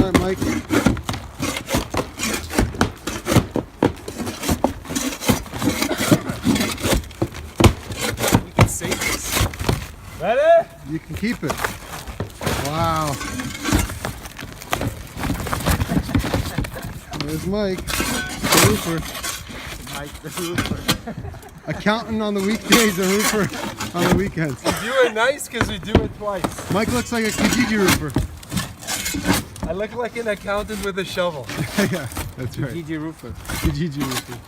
Alright, Mike. We can save this. Ready? You can keep it. Wow. There's Mike, the roofer. Mike the roofer. Accountant on the weekdays, a roofer on the weekends. We do it nice because we do it twice. Mike looks like a Kijiji roofer. I look like an accountant with a shovel. Yeah, that's right. Kijiji roofer. Kijiji roofer.